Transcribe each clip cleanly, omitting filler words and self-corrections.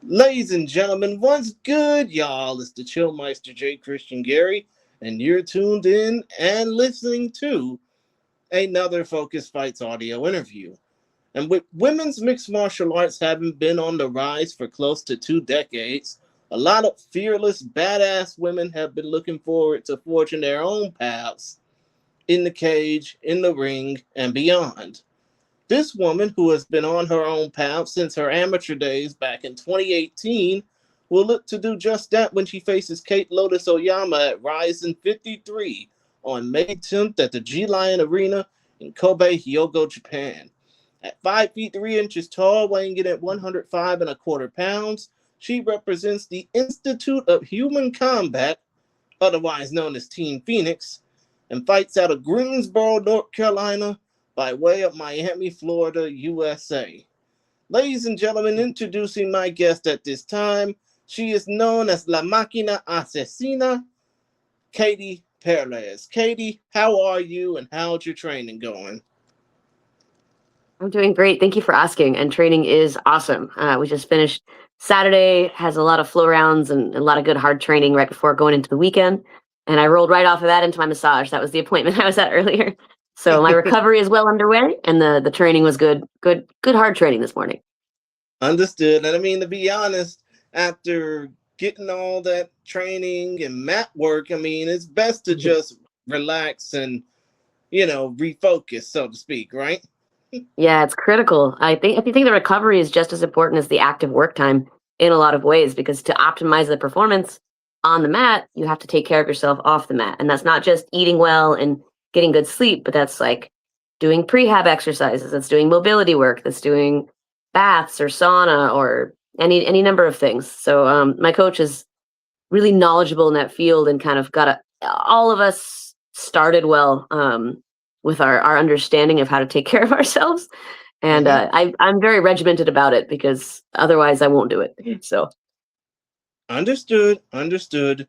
Ladies and gentlemen, what's good, y'all? It's the Chillmeister J. Christian Gary, and you're tuned in and listening to another Focus Fights audio interview. And with women's mixed martial arts having been on the rise for close to 2 decades, a lot of fearless, badass women have been looking forward to forging their own paths in the cage, in the ring, and beyond. This woman, who has been on her own path since her amateur days back in 2018, will look to do just that when she faces Kate Lotus Oyama at Ryzen 53 on May 10th at the G Lion Arena in Kobe, Hyogo, Japan. At 5 feet 3 inches tall, weighing in at 105 and a quarter pounds, she represents the Institute of Human Combat, otherwise known as Team Phoenix, and fights out of Greensboro, North Carolina, by way of Miami, Florida, USA. Ladies and gentlemen, introducing my guest at this time, she is known as La Máquina Asesina, Katie Perez. Katie, how are you and how's your training going? I'm doing great. Thank you for asking. And training is awesome. We just finished Saturday, has a lot of flow rounds and a lot of good hard training right before going into the weekend. And I rolled right off of that into my massage. That was the appointment I was at earlier. So my recovery is well underway and the training was good. Good hard training this morning. Understood. And I mean, to be honest, after getting all that training and mat work, I mean, it's best to just relax and, refocus, so to speak, right? Yeah, it's critical. I think the recovery is just as important as the active work time in a lot of ways because to optimize the performance on the mat, you have to take care of yourself off the mat. And that's not just eating well and getting good sleep, but that's like doing prehab exercises, that's doing mobility work, that's doing baths or sauna or any number of things. So my coach is really knowledgeable in that field and kind of all of us started well with our understanding of how to take care of ourselves. And Mm-hmm. I'm very regimented about it because otherwise I won't do it. So Understood. Understood.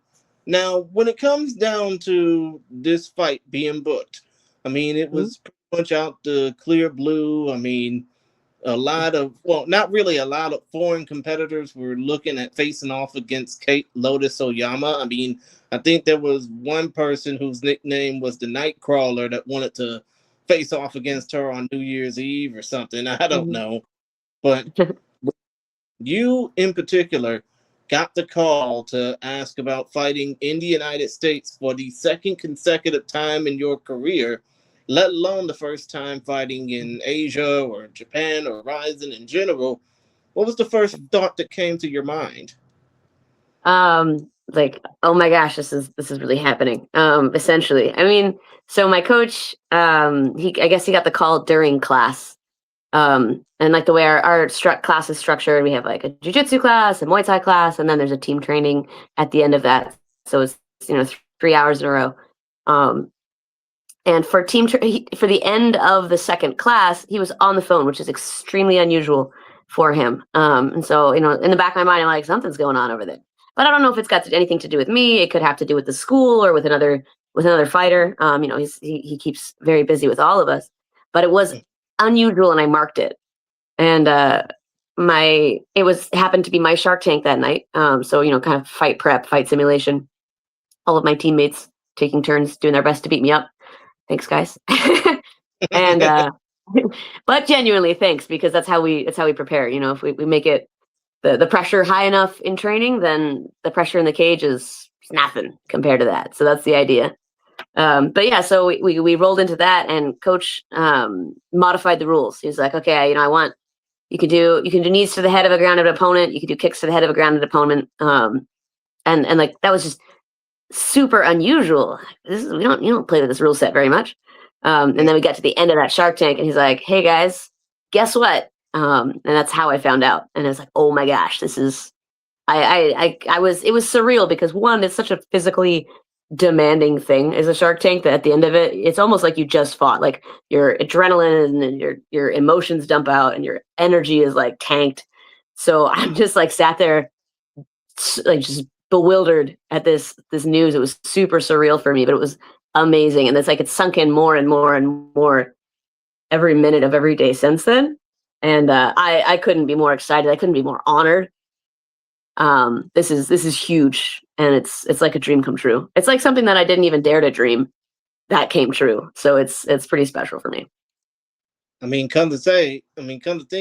Now, when it comes down to this fight being booked, I mean, it mhm. was pretty much out the clear blue. I mean, a lot of, well, not really a lot of foreign competitors were looking at facing off against Kate Lotus Oyama. I mean, I think there was one person whose nickname was the Nightcrawler that wanted to face off against her on New Year's Eve or something. I don't Mhm. know. But you, in particular, got the call to ask about fighting in the United States for the second consecutive time in your career, let alone the first time fighting in Asia or Japan or Ryzen in general. What was the first thought that came to your mind? Like, oh my gosh, this is really happening. Essentially. I mean, so my coach, I guess he got the call during class. And like the way our class is structured, we have like a jujitsu class, a Muay Thai class, and then there's a team training at the end of that. So it's 3 hours in a row. Um, and for the end of the second class, he was on the phone, which is extremely unusual for him. And so in the back of my mind, I'm like, something's going on over there. But I don't know if it's got anything to do with me. It could have to do with the school or with another fighter. He keeps very busy with all of us. But it was unusual, and I marked it. And it happened to be my Shark Tank that night. So kind of fight prep, fight simulation. All of my teammates taking turns doing their best to beat me up. Thanks, guys. and but genuinely, thanks because that's how we prepare. If we make it the pressure high enough in training, then the pressure in the cage is nothing compared to that. So that's the idea. But yeah, so we rolled into that, and coach modified the rules. He was like, okay, I want you can do knees to the head of a grounded opponent, you can do kicks to the head of a grounded opponent, and like that was just super unusual. You don't play with this rule set very much. And then we got to the end of that Shark Tank, and he's like, hey guys, guess what? And that's how I found out, and I was like, oh my gosh, this is it was surreal because one, it's such a physically demanding thing as a Shark Tank that at the end of it, it's almost like you just fought. Like your adrenaline and your emotions dump out and your energy is like tanked. So I'm just like sat there like just bewildered at this news. It was super surreal for me, but it was amazing. And it's like it's sunk in more and more and more every minute of every day since then. And I couldn't be more excited. I couldn't be more honored. This is huge, and it's like a dream come true. It's like something that I didn't even dare to dream that came true. So it's pretty special for me. come to think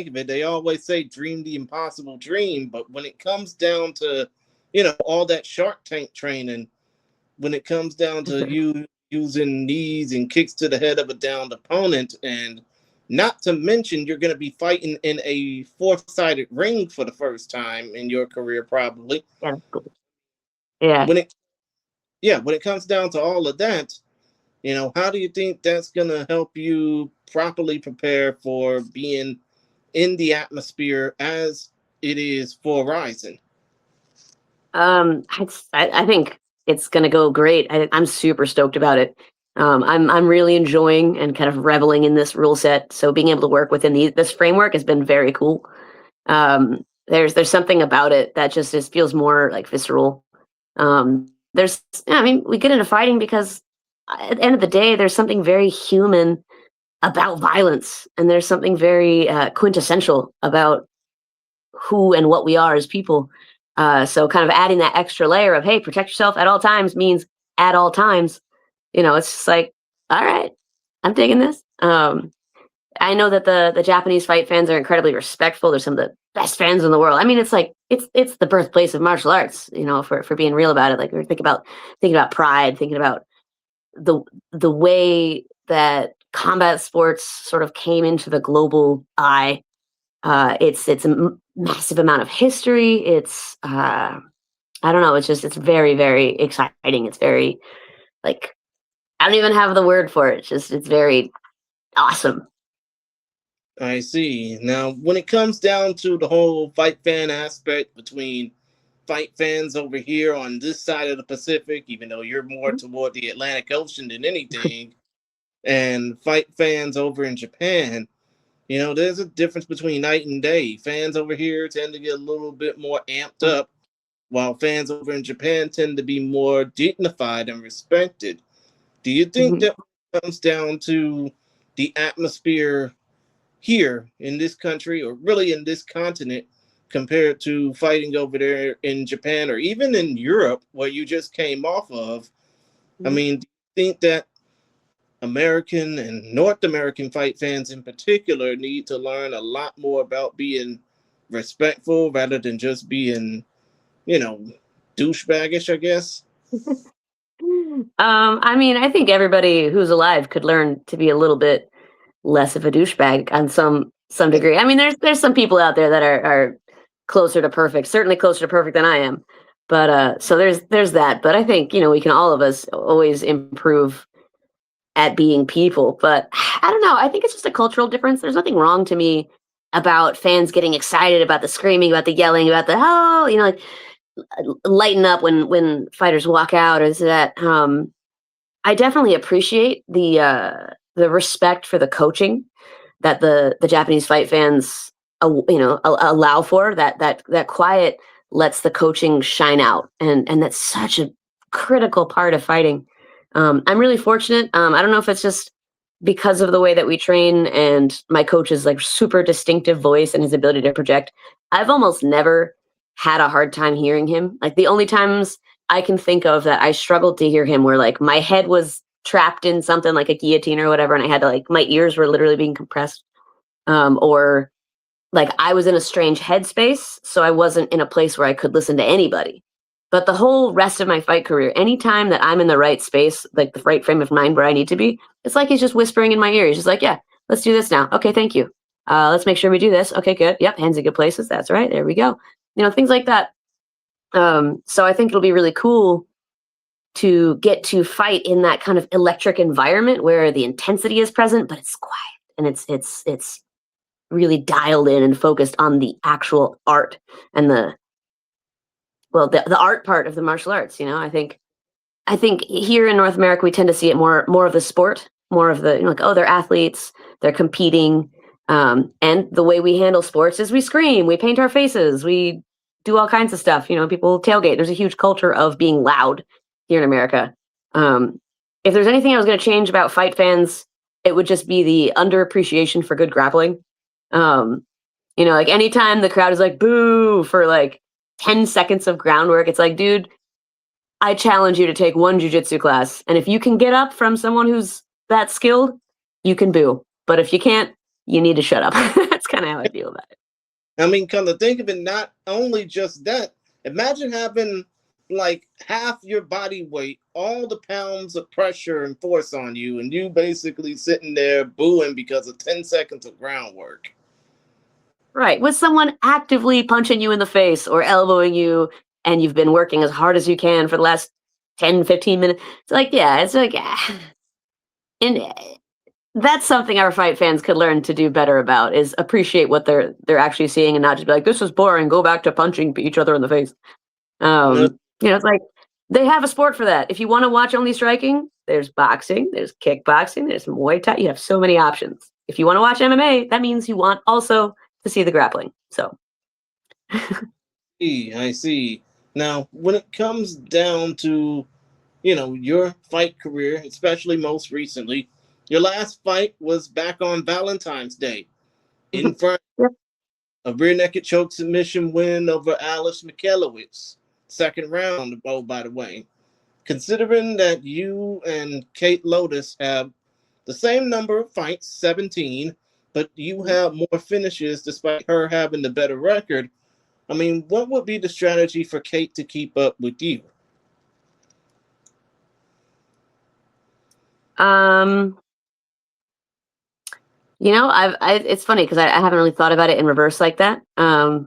of it, they always say dream the impossible dream, but when it comes down to, all that Shark Tank training, when it comes down to you using knees and kicks to the head of a downed opponent, and not to mention you're going to be fighting in a four-sided ring for the first time in your career, probably. Yeah, cool. Yeah. When it, yeah, when it comes down to all of that, how do you think that's going to help you properly prepare for being in the atmosphere as it is for Rising? I think it's gonna go great. I'm super stoked about it. I'm really enjoying and kind of reveling in this rule set. So being able to work within this framework has been very cool. There's something about it that just feels more like visceral. There's yeah, I mean, we get into fighting because at the end of the day, there's something very human about violence, and there's something very quintessential about who and what we are as people. So kind of adding that extra layer of, hey, protect yourself at all times means at all times. It's just like, all right, I'm digging this. I know that the Japanese fight fans are incredibly respectful. They're some of the best fans in the world. I mean, it's like it's the birthplace of martial arts. For being real about it, like we thinking about pride, thinking about the the way that combat sports sort of came into the global eye. It's a massive amount of history. I don't know. It's very very exciting. It's very like I don't even have the word for it. It's very awesome. I see. Now, when it comes down to the whole fight fan aspect between fight fans over here on this side of the Pacific, even though you're more toward the Atlantic Ocean than anything, and fight fans over in Japan, there's a difference between night and day. Fans over here tend to get a little bit more amped up, while fans over in Japan tend to be more dignified and respected. Do you think Mhm. that comes down to the atmosphere here in this country, or really in this continent, compared to fighting over there in Japan or even in Europe where you just came off of? Do you think that American and North American fight fans in particular need to learn a lot more about being respectful rather than just being, you know, douchebaggish, I guess? I mean, I think everybody who's alive could learn to be a little bit less of a douchebag on some degree. I mean, there's some people out there that are closer to perfect, certainly closer to perfect than I am. But so there's that. But I think we can all of us always improve at being people. But I don't know. I think it's just a cultural difference. There's nothing wrong to me about fans getting excited about the screaming, about the yelling, about the oh, like lighten up when fighters walk out or this or that. I definitely appreciate the respect for the coaching that the Japanese fight fans allow for that quiet lets the coaching shine out, and that's such a critical part of fighting. I'm really fortunate. I don't know if it's just because of the way that we train and my coach's like super distinctive voice and his ability to project. I've almost never had a hard time hearing him. Like the only times I can think of that I struggled to hear him where like my head was trapped in something like a guillotine or whatever, and I had to like my ears were literally being compressed, or like I was in a strange headspace, so I wasn't in a place where I could listen to anybody. But the whole rest of my fight career, anytime that I'm in the right space, like the right frame of mind where I need to be, it's like he's just whispering in my ear. He's just like, "Yeah, let's do this now. Okay, thank you. Let's make sure we do this. Okay, good. Yep, hands in good places. That's right. There we go. Things like that." So I think it'll be really cool to get to fight in that kind of electric environment where the intensity is present, but it's quiet and it's really dialed in and focused on the actual art and the art part of the martial arts. I think here in North America we tend to see it more of the sport, more of the like, oh, they're athletes, they're competing, and the way we handle sports is we scream, we paint our faces, we do all kinds of stuff. People tailgate. There's a huge culture of being loud here in America. If there's anything I was going to change about fight fans, it would just be the underappreciation for good grappling. Like anytime the crowd is like boo for like 10 seconds of groundwork. It's like, dude, I challenge you to take one jujitsu class. And if you can get up from someone who's that skilled, you can boo. But if you can't, you need to shut up. That's kind of how I feel about it. I mean, come to think of it, not only just that, imagine having like half your body weight, all the pounds of pressure and force on you, and you basically sitting there booing because of 10 seconds of groundwork. Right. With someone actively punching you in the face or elbowing you, and you've been working as hard as you can for the last 10, 15 minutes. It's like, yeah, it's like, and that's something our fight fans could learn to do better about is appreciate what they're actually seeing and not just be like, this is boring, go back to punching each other in the face. No, It's like they have a sport for that. If you want to watch only striking, there's boxing, there's kickboxing, there's Muay Thai. You have so many options. If you want to watch MMA, that means you want also to see the grappling. So I see. Now, when it comes down to, your fight career, especially most recently, your last fight was back on Valentine's Day in front yep. a rear naked choke submission win over Alice Mikhailovich. Second round, oh, by the way. Considering that you and Kate Lotus have the same number of fights, 17, but you have more finishes despite her having the better record, I mean, what would be the strategy for Kate to keep up with you? Um, it's funny because I haven't really thought about it in reverse like that. I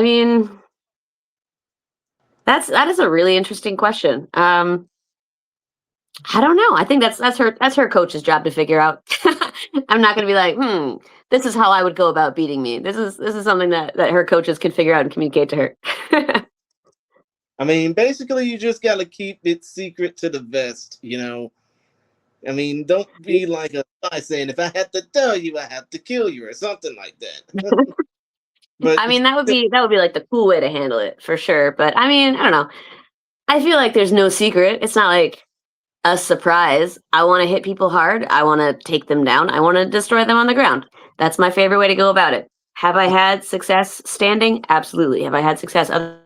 mean, that is a really interesting question. I don't know. I think that's her coach's job to figure out. I'm not going to be like, this is how I would go about beating me. This is something that her coaches can figure out and communicate to her. I mean, basically, you just got to keep it secret to the vest. I mean, don't be like a guy saying, if I had to tell you, I have to kill you or something like that. But I mean, that would be like the cool way to handle it for sure. But I mean, I don't know. I feel like there's no secret. It's not like a surprise. I want to hit people hard. I want to take them down. I want to destroy them on the ground. That's my favorite way to go about it. Have I had success standing? Absolutely. Have I had success other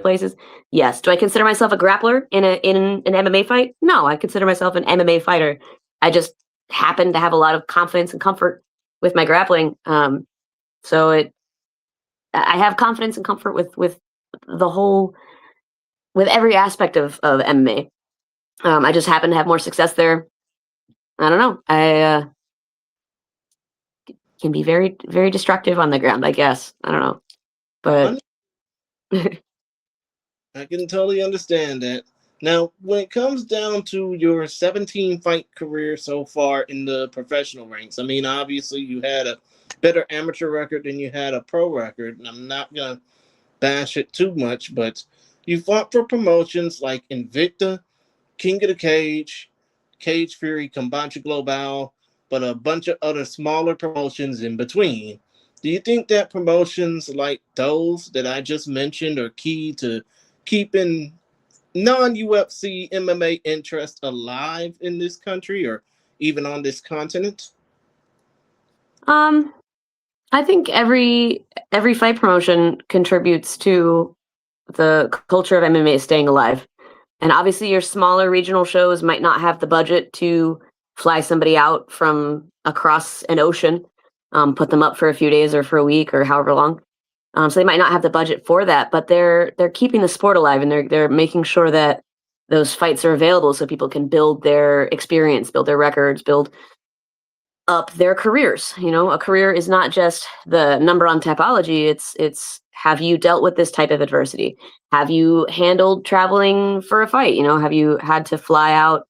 places? Yes. Do I consider myself a grappler in an MMA fight? No, I consider myself an MMA fighter. I just happen to have a lot of confidence and comfort with my grappling. I have confidence and comfort with the whole with every aspect of MMA. I just happen to have more success there. I don't know. I can be very, very destructive on the ground, I guess. I don't know. But I can totally understand that. Now, when it comes down to your 17 fight career so far in the professional ranks, I mean, obviously you had a better amateur record than you had a pro record, and I'm not going to bash it too much, but you fought for promotions like Invicta, King of the Cage, Cage Fury, Combate Global, but a bunch of other smaller promotions in between. Do you think that promotions like those that I just mentioned are key to keeping non-UFC MMA interest alive in this country or even on this continent? um, I think every fight promotion contributes to the culture of MMA staying alive. And obviously, your smaller regional shows might not have the budget to fly somebody out from across an ocean, put them up for a few days or for a week or however long. So they might not have the budget for that, but they're keeping the sport alive and they're making sure that those fights are available so people can build their experience, build their records, build up their careers. A career is not just the number on Tapology. It's have you dealt with this type of adversity? Have you handled traveling for a fight? Have you had to fly out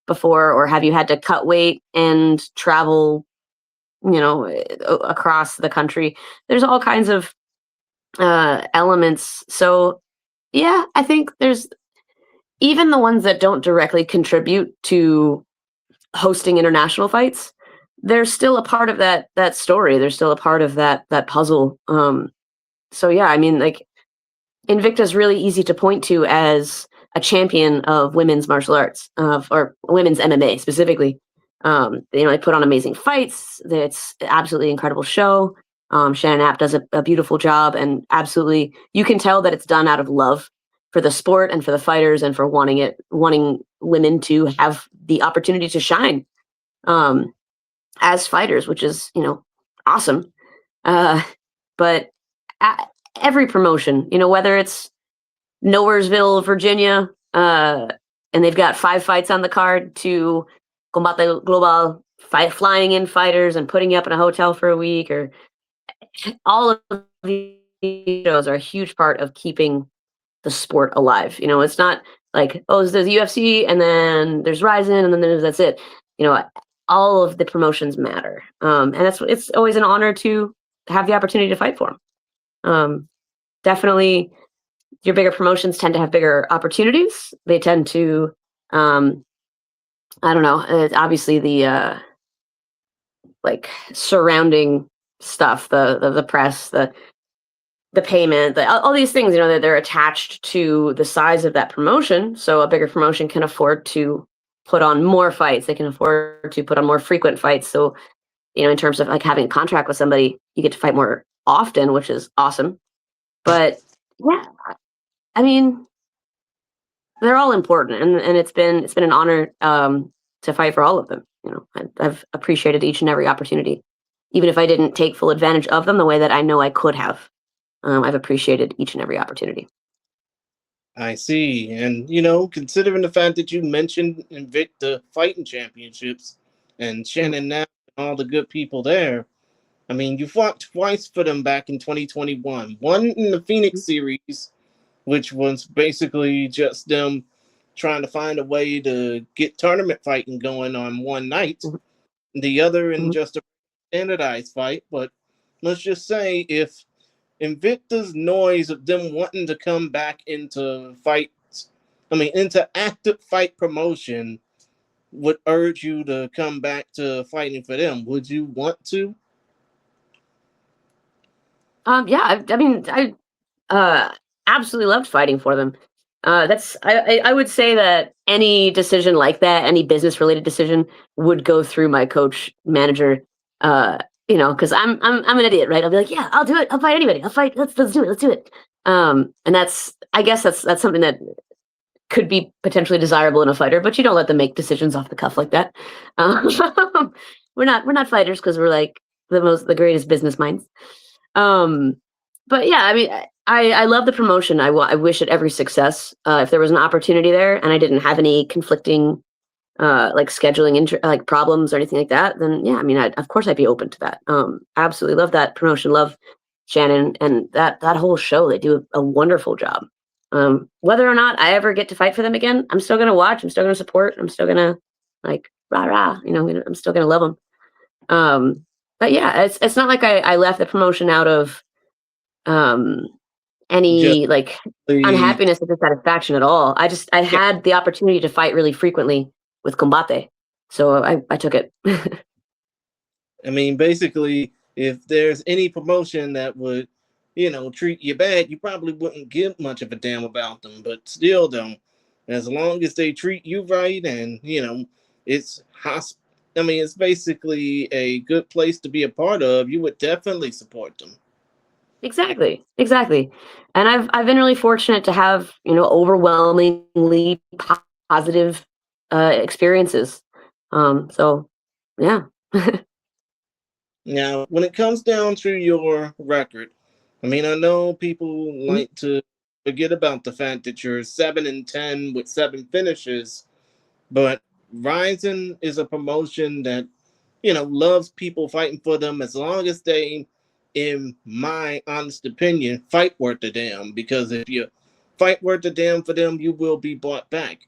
before, or have you had to cut weight and travel, across the country? There's all kinds of elements. So yeah, I think there's even the ones that don't directly contribute to hosting international fights, they're still a part of that story. They're still a part of that puzzle. So yeah, I mean, like Invicta is really easy to point to as a champion of women's martial arts, or women's MMA specifically. They put on amazing fights. It's absolutely incredible show. Shannon App does a beautiful job, and absolutely, you can tell that it's done out of love for the sport and for the fighters and for wanting women to have the opportunity to shine um, as fighters, which is awesome. Uh, but a- every promotion, whether it's Nowheresville, Virginia, and they've got 5 fights on the card to Combate Global, flying in fighters and putting you up in a hotel for a week, or all of these shows are a huge part of keeping the sport alive. It's not like, oh, there's the UFC and then there's Ryzen and then that's it. You know, all of the promotions matter, and it's always an honor to have the opportunity to fight for them. Definitely, your bigger promotions tend to have bigger opportunities. They tend to, I don't know, obviously like surrounding stuff, the press, the payment, all these things, they're attached to the size of that promotion. So a bigger promotion can afford to put on more fights. They can afford to put on more frequent fights. So, in terms of like having a contract with somebody, you get to fight more often, which is awesome. But yeah, I mean, they're all important, and it's been an honor to fight for all of them. I've appreciated each and every opportunity, even if I didn't take full advantage of them the way that I know I could have. I've appreciated each and every opportunity. I see. And, considering the fact that you mentioned Invicta Fighting Championships and Shannon Knapp and all the good people there, I mean, you fought twice for them back in 2021. One in the Phoenix series, which was basically just them trying to find a way to get tournament fighting going on one night. Mhm, The other in mhm. just a standardized fight. But let's just say if Invicta's noise of them wanting to come back into fights, into active fight promotion, would urge you to come back to fighting for them. Would you want to? Yeah, I mean, I uh, absolutely loved fighting for them. That's I would say that any decision like that, any business related decision, would go through my coach manager. Because I'm an idiot, right? I'll be like, yeah, I'll do it. I'll fight anybody. I'll fight. Let's do it. Let's do it. And I guess that's something that could be potentially desirable in a fighter, but you don't let them make decisions off the cuff like that. Um, we're not fighters because we're like the greatest business minds. Um, but yeah, I mean, I love the promotion. I wish it every success. If there was an opportunity there and I didn't have any conflicting like scheduling like problems or anything like that, then yeah, I mean, of course I'd be open to that. Absolutely love that promotion. Love Shannon and that whole show. They do a wonderful job. Whether or not I ever get to fight for them again, I'm still gonna watch. I'm still gonna support. I'm still gonna like rah rah. I'm still gonna love them. But yeah, it's not like I left the promotion out of um, Just any like the, unhappiness or dissatisfaction at all. I yeah, had the opportunity to fight really frequently with Combate, so I took it. basically, if there's any promotion that would, treat you bad, you probably wouldn't give much of a damn about them. But still, though, as long as they treat you right and, it's it's basically a good place to be a part of, you would definitely support them. Exactly, exactly. And I've been really fortunate to have overwhelmingly positive experiences. So yeah. Now, when it comes down to your record, I know people Mhm. like to forget about the fact that you're 7-10 with 7 finishes, but Ryzen is a promotion that, loves people fighting for them as long as they, in my honest opinion, fight worth a damn. Because if you fight worth a damn for them, you will be bought back.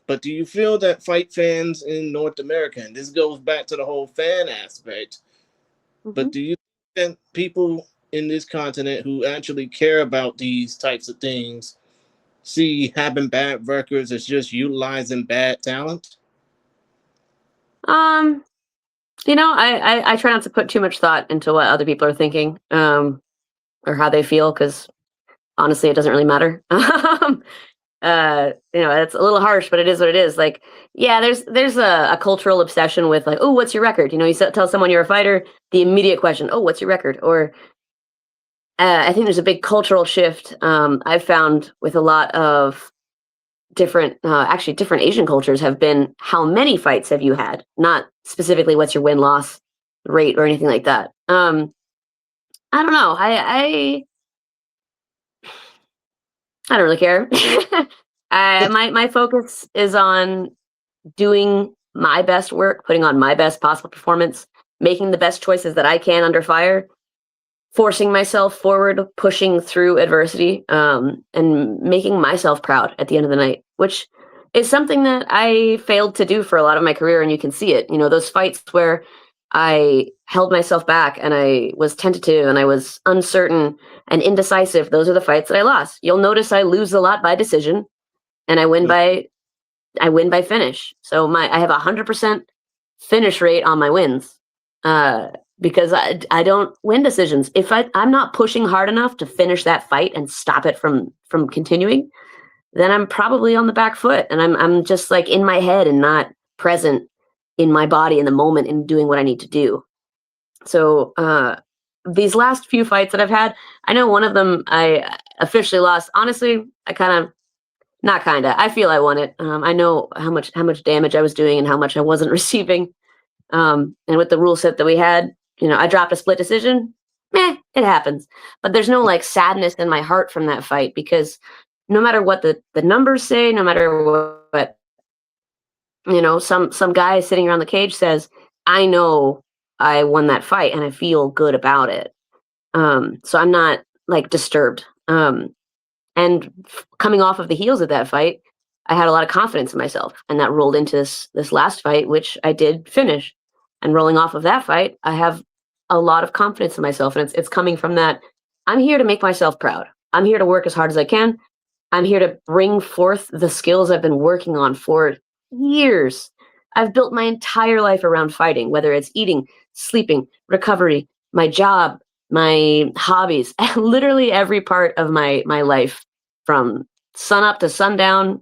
But do you feel that fight fans in North America, and this goes back to the whole fan aspect, but Mhm. do you think that people in this continent who actually care about these types of things see having bad records as just utilizing bad talent? Um, I try not to put too much thought into what other people are thinking, or how they feel, because honestly, it doesn't really matter. It's a little harsh, but it is what it is. Like, yeah, there's a cultural obsession with like, oh, what's your record? You tell someone you're a fighter, the immediate question, oh, what's your record? Or I think there's a big cultural shift I've found with a lot of actually different Asian cultures have been how many fights have you had, not specifically what's your win loss rate or anything like that. I don't know. I don't really care. My focus is on doing my best work, putting on my best possible performance, making the best choices that I can under fire, forcing myself forward, pushing through adversity, and making myself proud at the end of the night, which is something that I failed to do for a lot of my career. And you can see it, those fights where I held myself back and I was tentative and I was uncertain and indecisive. Those are the fights that I lost. You'll notice I lose a lot by decision and I win by finish. So I have 100% finish rate on my wins. Because I don't win decisions. If I'm not pushing hard enough to finish that fight and stop it from continuing, then I'm probably on the back foot and I'm just like in my head and not present in my body in the moment and doing what I need to do. So these last few fights that I've had, I know one of them I officially lost. Honestly, I feel I won it. I know how much damage I was doing and how much I wasn't receiving. And with the rule set that we had, I dropped a split decision. It happens. But there's no like sadness in my heart from that fight because no matter what the numbers say, no matter what some guy sitting around the cage says, I know I won that fight and I feel good about it. So I'm not like disturbed. And coming off of the heels of that fight, I had a lot of confidence in myself, and that rolled into this last fight, which I did finish. And rolling off of that fight, I have a lot of confidence in myself, and it's coming from that. I'm here to make myself proud. I'm here to work as hard as I can. I'm here to bring forth the skills I've been working on for years. I've built my entire life around fighting, whether it's eating, sleeping, recovery, my job, my hobbies, literally every part of my life from sun up to sundown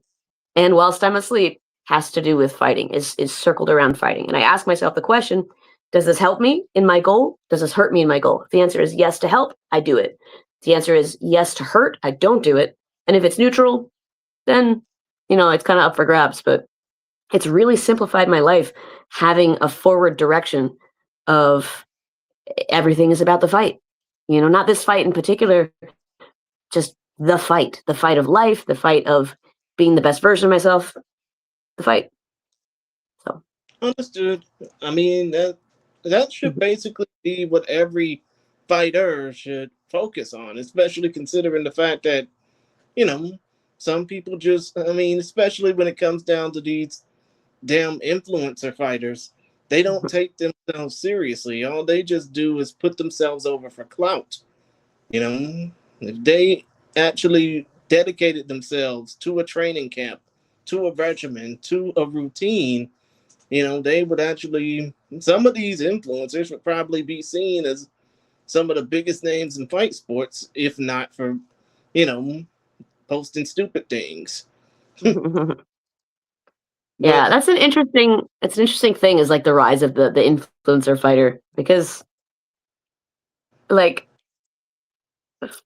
and whilst I'm asleep has to do with fighting, is circled around fighting. And I ask myself the question, does this help me in my goal? Does this hurt me in my goal? If the answer is yes to help, I do it. If the answer is yes to hurt, I don't do it. And if it's neutral, then, it's kind of up for grabs. But it's really simplified my life having a forward direction of everything is about the fight. Not this fight in particular, just the fight of life, the fight of being the best version of myself, the fight. So Understood. I mean that should basically be what every fighter should focus on, especially considering the fact that you know some people just. I mean, especially when it comes down to these damn influencer fighters, they don't take themselves seriously. All they just do is put themselves over for clout. If they actually dedicated themselves to a training camp, to a regimen, to a routine, they would actually, some of these influencers would probably be seen as some of the biggest names in fight sports, if not for, you know, posting stupid things. yeah, But it's an interesting thing is like the rise of the influencer fighter because like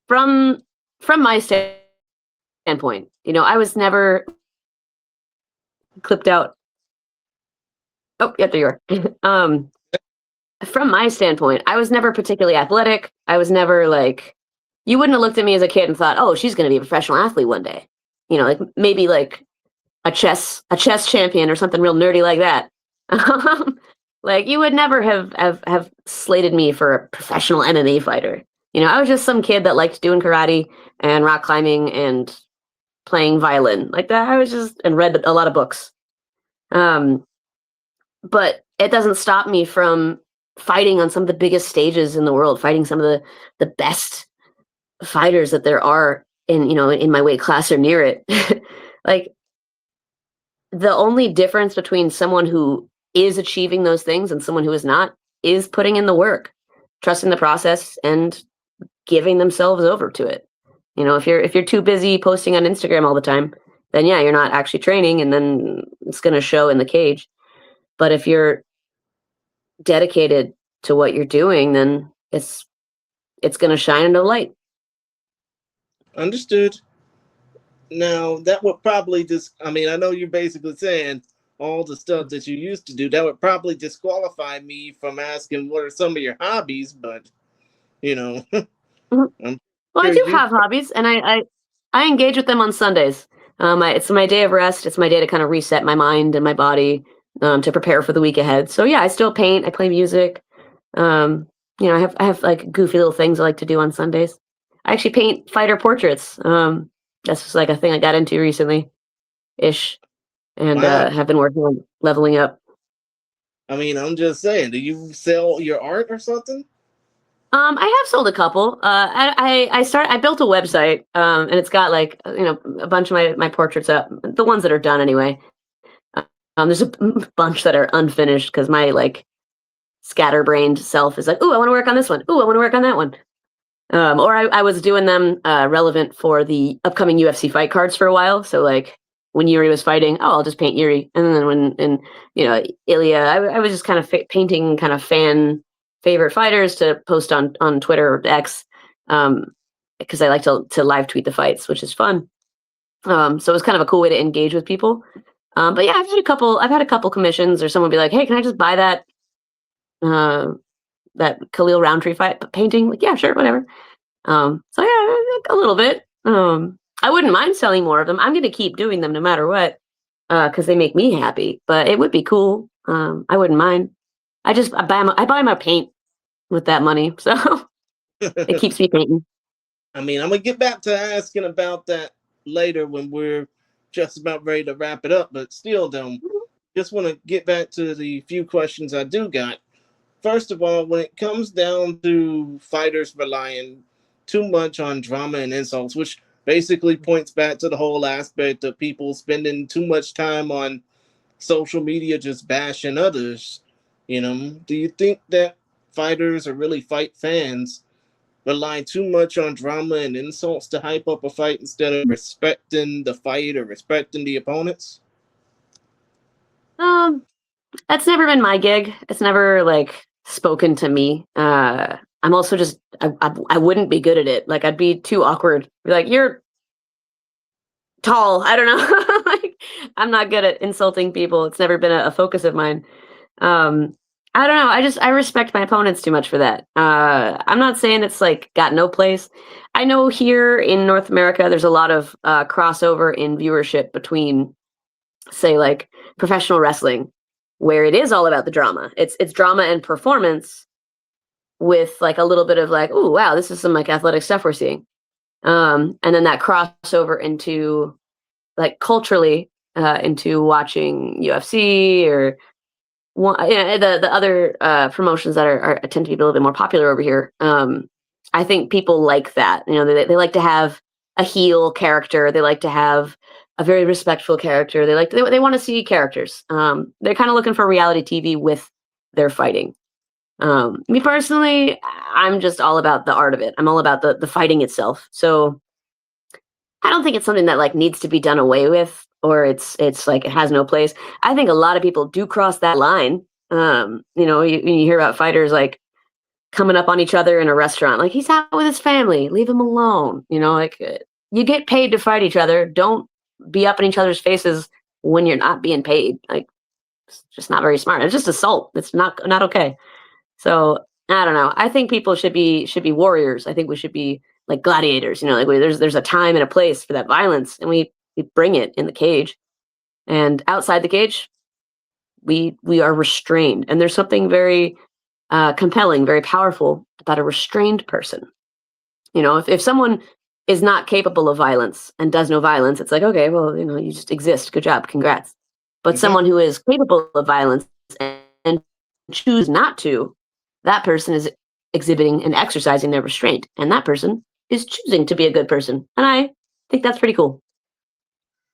from my standpoint, I was never clipped out. Oh, yeah, there you are. From my standpoint, I was never particularly athletic. I was never like, you wouldn't have looked at me as a kid and thought, oh, she's going to be a professional athlete one day. Like maybe like a chess champion or something real nerdy like that. Like you would never have slated me for a professional MMA fighter. I was just some kid that liked doing karate and rock climbing and playing violin like that. I was just and read a lot of books. But it doesn't stop me from fighting on some of the biggest stages in the world, fighting some of the best fighters that there are in my weight class or near it. Like the only difference between someone who is achieving those things and someone who is not is putting in the work, trusting the process and giving themselves over to it. If you're too busy posting on Instagram all the time, then yeah, you're not actually training, and then it's going to show in the cage. But if you're dedicated to what you're doing, then it's going to shine into the light. Understood. Now that would probably just, I mean, I know you're basically saying all the stuff that you used to do. That would probably disqualify me from asking what are some of your hobbies, but you know, Mhm. I'm Well, I sure do you. have hobbies, and I engage with them on Sundays. It's my day of rest. It's my day to kind of reset my mind and my body, to prepare for the week ahead. So yeah, I still paint. I play music. Um, I have like goofy little things I like to do on Sundays. I actually paint fighter portraits. That's just like a thing I got into recently, ish, and Wow. have been working on leveling up. I mean, I'm just saying, do you sell your art or something? I have sold a couple. I built a website, and it's got like a bunch of my portraits up, the ones that are done anyway. There's a bunch that are unfinished because my like scatterbrained self is like, ooh, I want to work on this one. Ooh, I want to work on that one. Or I was doing them relevant for the upcoming UFC fight cards for a while. So like when Yuri was fighting, oh, I'll just paint Yuri. And then Ilya, I was just kind of painting kind of fan favorite fighters to post on Twitter or X, because I like to live tweet the fights, which is fun. So it was kind of a cool way to engage with people. But yeah, I've had a couple commissions, or someone be like, hey, can I just buy uh, that Khalil Roundtree fight painting? Like, yeah, sure, whatever. So yeah, a little bit. I wouldn't mind selling more of them. I'm going to keep doing them no matter what, because they make me happy. But it would be cool. I wouldn't mind. I buy my paint with that money, so it keeps me painting. I mean, I'm gonna get back to asking about that later when we're just about ready to wrap it up. But still, though, just want to get back to the few questions I do got. First of all, when it comes down to fighters relying too much on drama and insults, which basically points back to the whole aspect of people spending too much time on social media just bashing others, do you think that fighters or really fight fans rely too much on drama and insults to hype up a fight instead of respecting the fight or respecting the opponents? Um, that's never been my gig. It's never like spoken to me. I'm also just I wouldn't be good at it. Like I'd be too awkward. Be like, you're tall. I don't know. Like I'm not good at insulting people. It's never been a focus of mine. Um, I don't know. I respect my opponents too much for that. I'm not saying it's like got no place. I know here in North America, there's a lot of crossover in viewership between, say, like professional wrestling, where it is all about the drama. It's drama and performance with like a little bit of like, oh wow, this is some like athletic stuff we're seeing. And then that crossover into like culturally into watching UFC or the other promotions that tend to be a little bit more popular over here. I think people like that. They like to have a heel character. They like to have a very respectful character. They want to see characters. They're kind of looking for reality TV with their fighting. Me personally, I'm just all about the art of it. I'm all about the fighting itself. So I don't think it's something that like needs to be done away with, or it's like it has no place. I think a lot of people do cross that line. You hear about fighters like coming up on each other in a restaurant, like he's out with his family, leave him alone. You get paid to fight each other. Don't be up in each other's faces when you're not being paid. Like it's just not very smart. It's just assault. It's not okay. So I don't know. I think people should be warriors. I think we should be like gladiators. Like there's a time and a place for that violence, and we bring it in the cage. And outside the cage, we are restrained. And there's something very compelling, very powerful about a restrained person. If someone is not capable of violence and does no violence, it's like, okay, well, you just exist. Good job, congrats. But someone Exactly. who is capable of violence and choose not to, that person is exhibiting and exercising their restraint, and that person is choosing to be a good person. And I think that's pretty cool.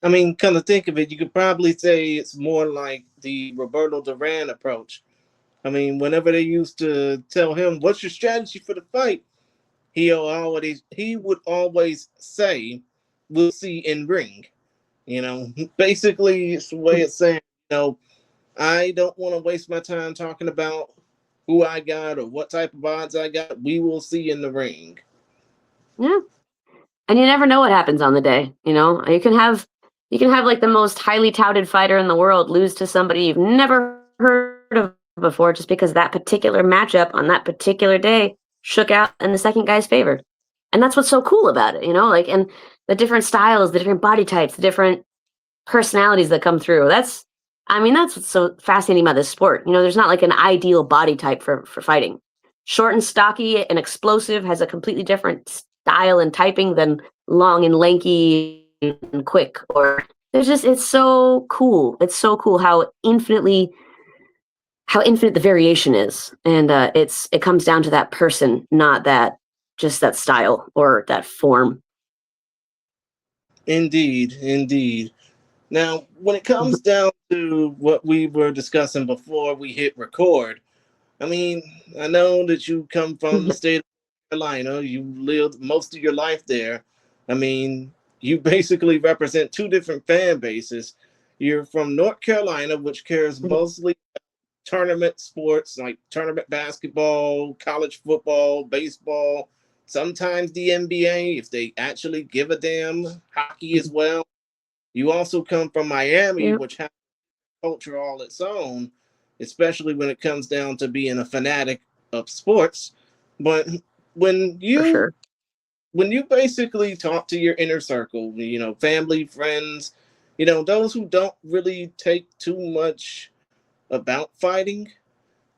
I mean, kind of think of it, you could probably say it's more like the Roberto Duran approach. I mean, whenever they used to tell him, "What's your strategy for the fight?" He would always say, "We'll see in ring." You know, basically, it's the way it's saying, I don't want to waste my time talking about who I got or what type of odds I got. We will see in the ring. Yeah. And you never know what happens on the day, you know? You can have like the most highly touted fighter in the world lose to somebody you've never heard of before just because that particular matchup on that particular day shook out in the second guy's favor. And that's what's so cool about it, like and the different styles, the different body types, the different personalities that come through. That's what's so fascinating about this sport. There's not like an ideal body type for fighting. Short and stocky and explosive has a completely different style and typing than long and lanky and quick. Or it's so cool. It's so cool how infinite the variation is, and it comes down to that person, not that just that style or that form. Indeed, indeed. Now, when it comes down to what we were discussing before we hit record, I mean, I know that you come from the state of Carolina. You lived most of your life there. I mean, you basically represent two different fan bases. You're from North Carolina, which cares mostly tournament sports like tournament basketball, college football, baseball, sometimes the NBA if they actually give a damn, hockey as well. You also come from Miami, Yeah, which has culture all its own, especially when it comes down to being a fanatic of sports. But when for you sure. when you basically talk to your inner circle, family, friends, those who don't really take too much about fighting,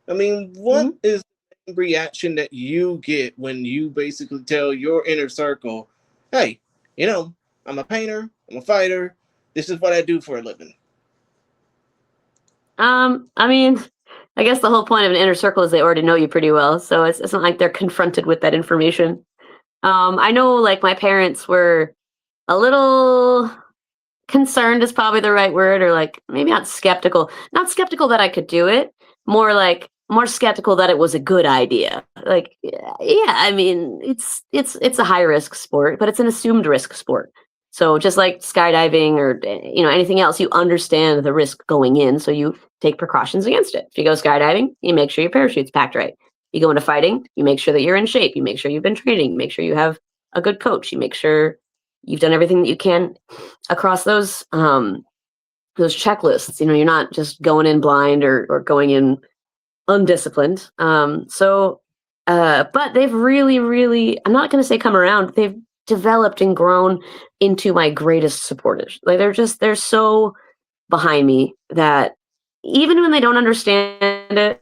I mean, what Hmm. is the reaction that you get when you basically tell your inner circle, hey, you know, I'm a painter, I'm a fighter, this is what I do for a living? I mean, I guess the whole point of an inner circle is they already know you pretty well, so it's not like they're confronted with that information. I know, like my parents were a little concerned is probably the right word, or like maybe not skeptical that I could do it, more skeptical that it was a good idea. Like, yeah, I mean, it's a high risk sport, but it's an assumed risk sport. So just like skydiving or anything else, you understand the risk going in, so you take precautions against it. If you go skydiving, you make sure your parachute's packed right. You go into fighting, you make sure that you're in shape, you make sure you've been training, you make sure you have a good coach, you make sure you've done everything that you can across those checklists. You're not just going in blind or going in undisciplined. But they've really, really, I'm not going to say come around. They've developed and grown into my greatest supporters. Like they're so behind me that even when they don't understand it,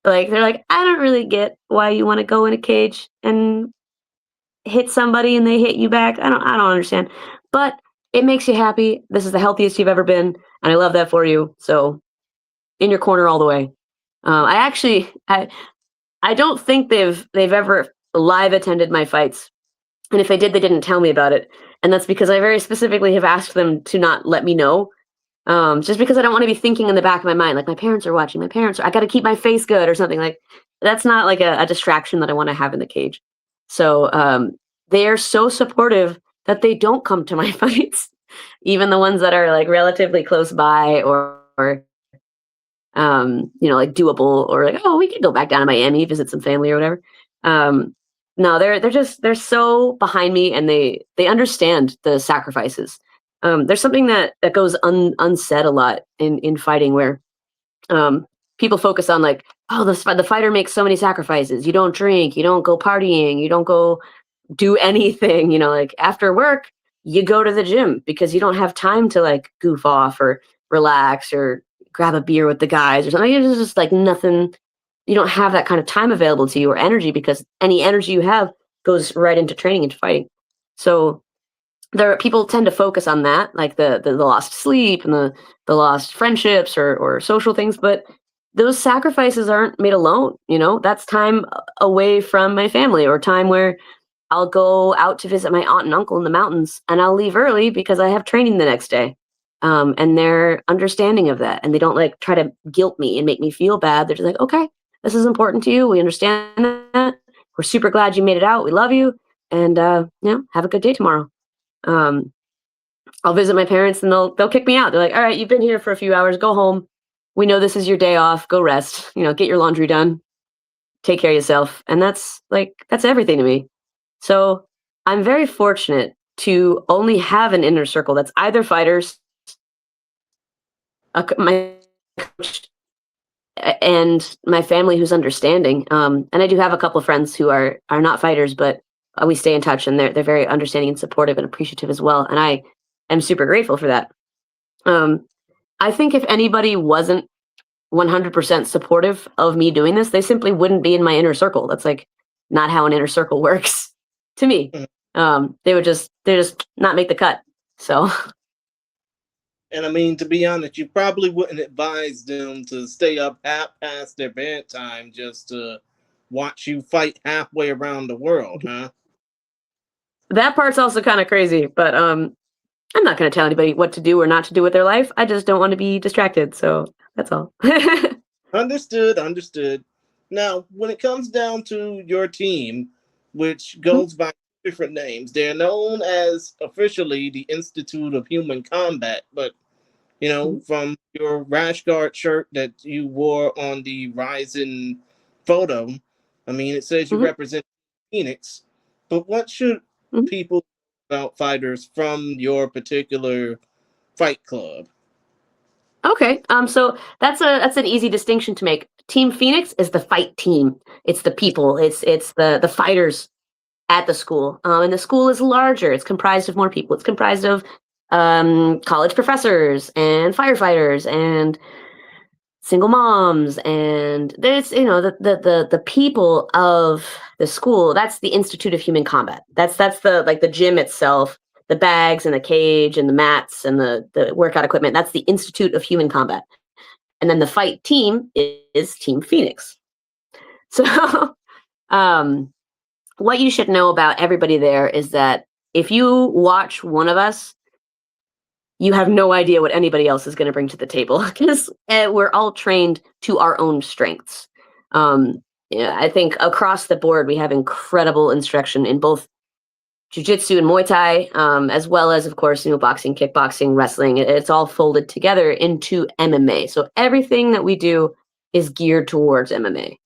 like they're like, I don't really get why you want to go in a cage and hit somebody and they hit you back. I don't understand. But it makes you happy. This is the healthiest you've ever been, and I love that for you. So in your corner all the way. I don't think they've ever live attended my fights, and if they did, they didn't tell me about it. And that's because I very specifically have asked them to not let me know. Just because I don't want to be thinking in the back of my mind, like my parents are watching, I got to keep my face good or something. Like that's not like a distraction that I want to have in the cage. So they are so supportive that they don't come to my fights, even the ones that are like relatively close by or like doable, or like, oh, we could go back down to Miami, visit some family or whatever. Um, no, they're so behind me, and they understand the sacrifices. There's something that goes unsaid a lot in fighting, where um, people focus on like, oh, the fighter makes so many sacrifices. You don't drink, you don't go partying, you don't go do anything. Like after work, you go to the gym because you don't have time to like goof off or relax or grab a beer with the guys or something. It's just like nothing. You don't have that kind of time available to you or energy, because any energy you have goes right into training, into fighting. So people tend to focus on that, like the lost sleep and the lost friendships or social things, but those sacrifices aren't made alone. That's time away from my family, or time where I'll go out to visit my aunt and uncle in the mountains, and I'll leave early because I have training the next day. And they're understanding of that, and they don't like try to guilt me and make me feel bad. They're just like, okay, this is important to you. We understand that. We're super glad you made it out. We love you, and have a good day tomorrow. Um, I'll visit my parents and they'll kick me out. They're like, "All right, you've been here for a few hours. Go home. We know this is your day off. Go rest. Get your laundry done. Take care of yourself." And that's everything to me. So I'm very fortunate to only have an inner circle that's either fighters, my coach, and my family who's understanding. And I do have a couple of friends who are not fighters, but we stay in touch, and they're very understanding and supportive and appreciative as well. And I am super grateful for that. Um, I think if anybody wasn't 100% supportive of me doing this, they simply wouldn't be in my inner circle. That's like not how an inner circle works to me. Mhm. They just not make the cut. So And I mean, to be honest, you probably wouldn't advise them to stay up half past their bedtime just to watch you fight halfway around the world, huh? that part's also kind of crazy, but I'm not going to tell anybody what to do or not to do with their life. I just don't want to be distracted. So that's all. Understood, understood. Now, when it comes down to your team, which Mhm, goes by different names, they're known as officially the Institute of Human Combat, but mhm, from your rash guard shirt that you wore on the Ryzen photo, I mean, it says you mhm, represent Phoenix, but what should mhm. people know about fighters from your particular fight club? Okay. So that's an easy distinction to make. Team Phoenix is the fight team. It's the people. It's the fighters at the school. And the school is larger. It's comprised of more people. It's comprised of college professors and firefighters and single moms, and there's the people of the school. That's the Institute of Human Combat. That's the like the gym itself, the bags and the cage and the mats and the workout equipment. That's the Institute of Human Combat. And then the fight team is Team Phoenix. So um what you should know about everybody there is that if you watch one of us, you have no idea what anybody else is going to bring to the table because we're all trained to our own strengths. Yeah, I think across the board we have incredible instruction in both jujitsu and Muay Thai, as well as, of course, boxing, kickboxing, wrestling. It's all folded together into MMA. So everything that we do is geared towards MMA.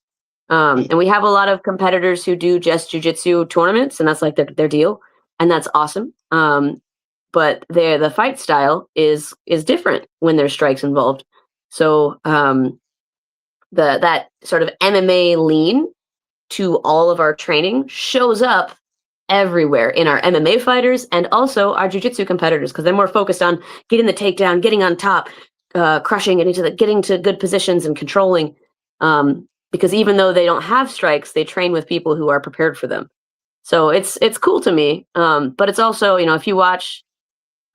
And we have a lot of competitors who do just jujitsu tournaments, and that's like their deal, and that's awesome. But the fight style is different when there's strikes involved. So the that sort of MMA lean to all of our training shows up everywhere in our MMA fighters and also our jiu-jitsu competitors because they're more focused on getting the takedown, getting on top, crushing, getting to good positions and controlling. Because even though they don't have strikes, they train with people who are prepared for them. So it's cool to me. But it's also, if you watch,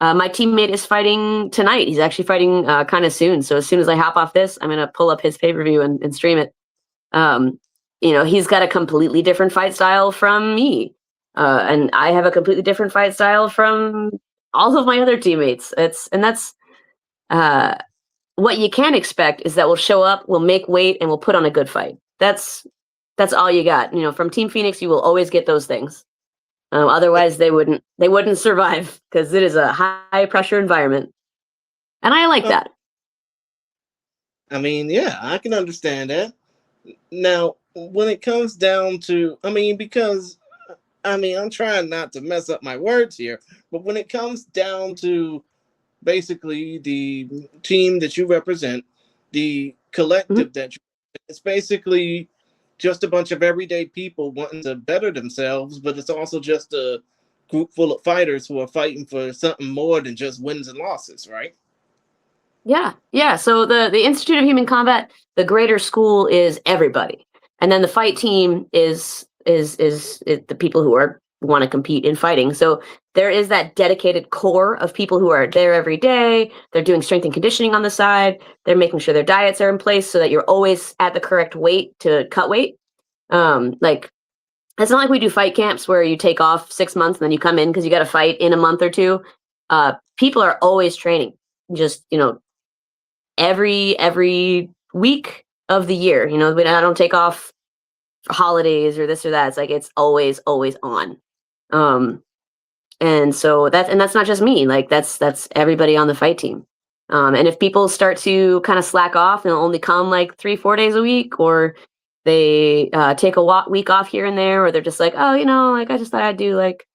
my teammate is fighting tonight. He's actually fighting kind of soon. So as soon as I hop off this, I'm gonna pull up his pay-per-view and stream it. Um, he's got a completely different fight style from me, and I have a completely different fight style from all of my other teammates. That's uh, what you can expect is that we'll show up, we'll make weight, and we'll put on a good fight. That's all you got. From Team Phoenix, you will always get those things. Otherwise, they wouldn't survive because it is a high pressure environment, and I like Uh, that. I mean, yeah, I can understand that. Now, when it comes down to, I mean, because I'm trying not to mess up my words here, but when it comes down to basically the team that you represent, the Mhm. collective that you, it's basically just a bunch of everyday people wanting to better themselves, but it's also just a group full of fighters who are fighting for something more than just wins and losses, right? Yeah, yeah. So the Institute of Human Combat, the greater school is everybody, and then the fight team is the people who are want to compete in fighting. So there is that dedicated core of people who are there every day. They're doing strength and conditioning on the side. They're making sure their diets are in place so that you're always at the correct weight to cut weight. Like it's not like we do fight camps where you take off 6 months and then you come in because you got to fight in a month or two. People are always training, just every week of the year. I don't take off for holidays or this or that. It's like it's always on. Um, And so that's not just me. Like that's everybody on the fight team. And if people start to kind of slack off and only come like 3 4 days a week, or they take a week off here and there, or they're just like, oh, like I just thought I'd do like